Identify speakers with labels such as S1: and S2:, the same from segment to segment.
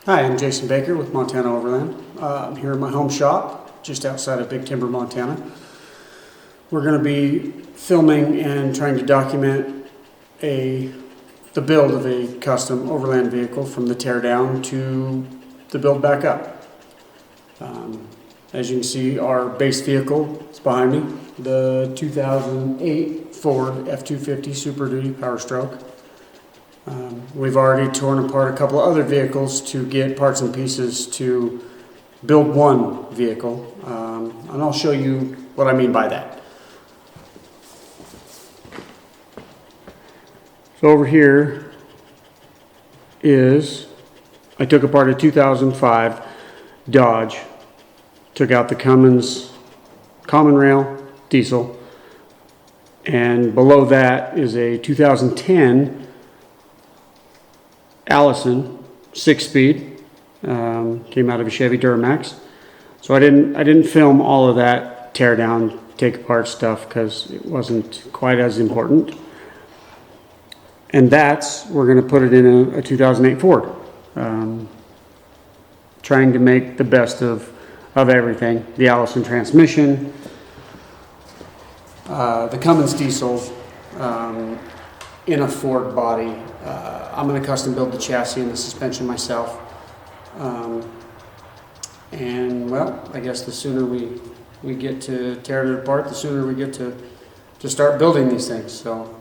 S1: Hi, I'm Jason Baker with Montana Overland. I'm here in my home shop just outside of Big Timber, Montana. We're going to be filming and trying to document the build of a custom Overland vehicle from the teardown to the build back up. As you can see, our base vehicle is behind me, the 2008 Ford F250 Super Duty Power Stroke. We've already torn apart a couple of other vehicles to get parts and pieces to build one vehicle, and I'll show you what I mean by that. So over here I took apart a 2005 Dodge, took out the Cummins common rail diesel, and below that is a 2010 Allison 6-speed, came out of a Chevy Duramax. So I didn't film all of that tear down, take apart stuff because it wasn't quite as important. And we're going to put it in a 2008 Ford, trying to make the best of everything. The Allison transmission, the Cummins diesel, in a Ford body. I'm going to custom build the chassis and the suspension myself. And well, I guess the sooner we get to tear it apart, the sooner we get to start building these things. So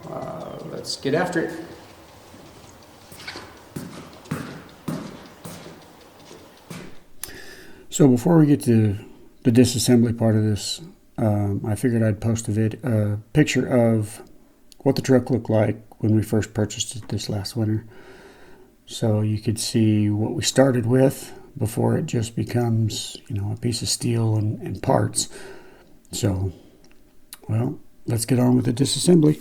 S1: let's get after it. So before we get to the disassembly part of this, I figured I'd post a picture of what the truck looked like when we first purchased it this last winter. So you could see what we started with before it just becomes, a piece of steel and parts. So, well, let's get on with the disassembly.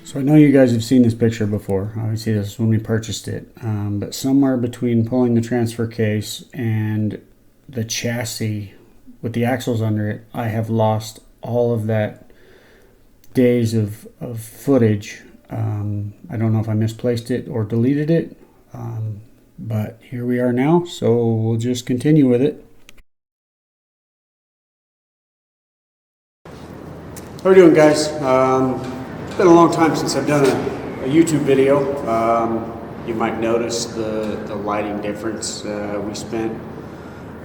S1: So I know you guys have seen this picture before. Obviously this is when we purchased it, but somewhere between pulling the transfer case and the chassis with the axles under it, I have lost all of that days of footage. I don't know if I misplaced it or deleted it, but here we are now, so we'll just continue with it. How are we doing, guys? It's been a long time since I've done YouTube video. You might notice the lighting difference. We spent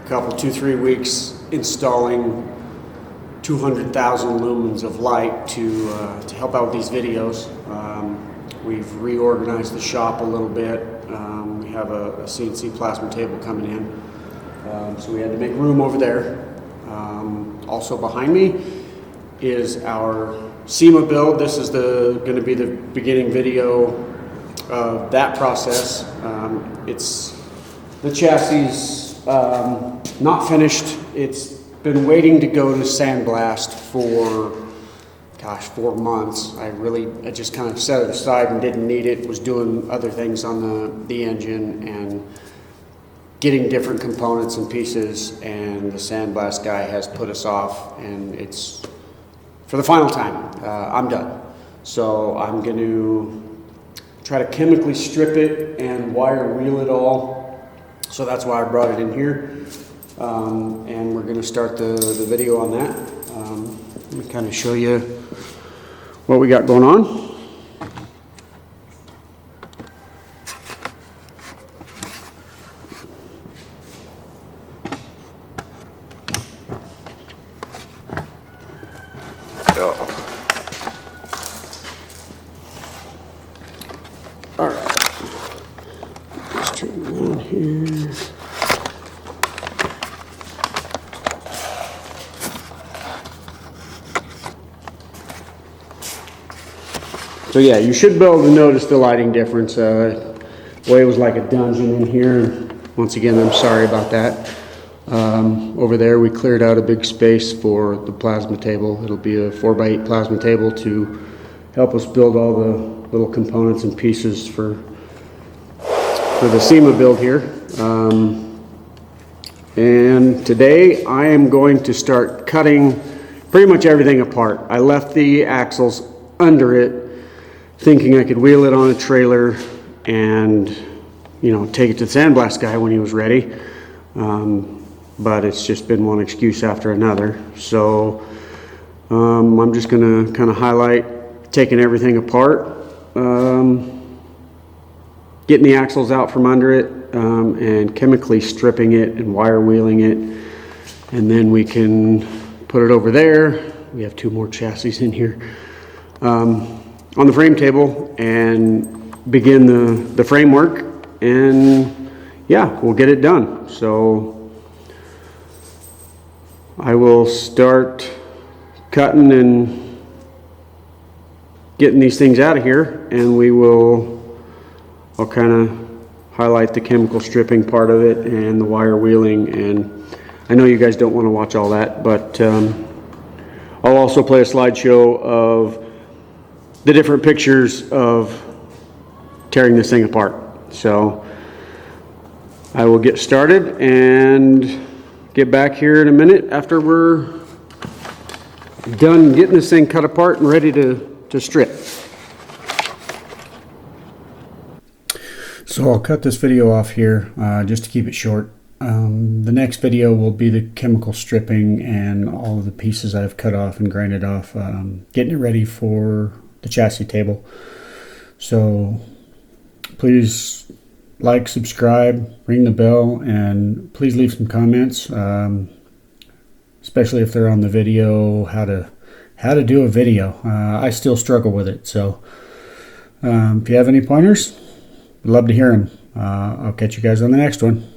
S1: a couple, 2-3 weeks installing 200,000 lumens of light to help out with these videos. We've reorganized the shop a little bit. We have a CNC plasma table coming in, so we had to make room over there. Also behind me is our SEMA build. This is going to be the beginning video of that process. It's the chassis not finished. It's been waiting to go to sandblast for, gosh, 4 months. I just kind of set it aside and didn't need it. Was doing other things on the engine and getting different components and pieces, and the sandblast guy has put us off, and it's for the final time. I'm done. So I'm going to try to chemically strip it and wire wheel it all. So that's why I brought it in here. And we're going to start the video on that. Let me kind of show you what we got going on. All right, let's turn it around here. So yeah, you should be able to notice the lighting difference. Boy, it was like a dungeon in here. Once again, I'm sorry about that. Over there, we cleared out a big space for the plasma table. It'll be a 4x8 plasma table to help us build all the little components and pieces for the SEMA build here. And today I am going to start cutting pretty much everything apart. I left the axles under it, thinking I could wheel it on a trailer and, you know, take it to the sandblast guy when he was ready. But it's just been one excuse after another. So I'm just gonna kind of highlight taking everything apart, getting the axles out from under it, and chemically stripping it and wire wheeling it, and then we can put it over there. We have 2 more chassis in here on the frame table and begin the framework, and yeah, we'll get it done. So I will start cutting and getting these things out of here, and I'll kind of highlight the chemical stripping part of it and the wire wheeling. And I know you guys don't want to watch all that, but I'll also play a slideshow of the different pictures of tearing this thing apart. So I will get started and get back here in a minute after we're done getting this thing cut apart and ready to strip. So I'll cut this video off here just to keep it short. The next video will be the chemical stripping and all of the pieces I've cut off and grinded off, getting it ready for the chassis table. So please like, subscribe, ring the bell, and please leave some comments, especially if they're on the video, how to do a video. I still struggle with it, so if you have any pointers, I'd love to hear them. I'll catch you guys on the next one.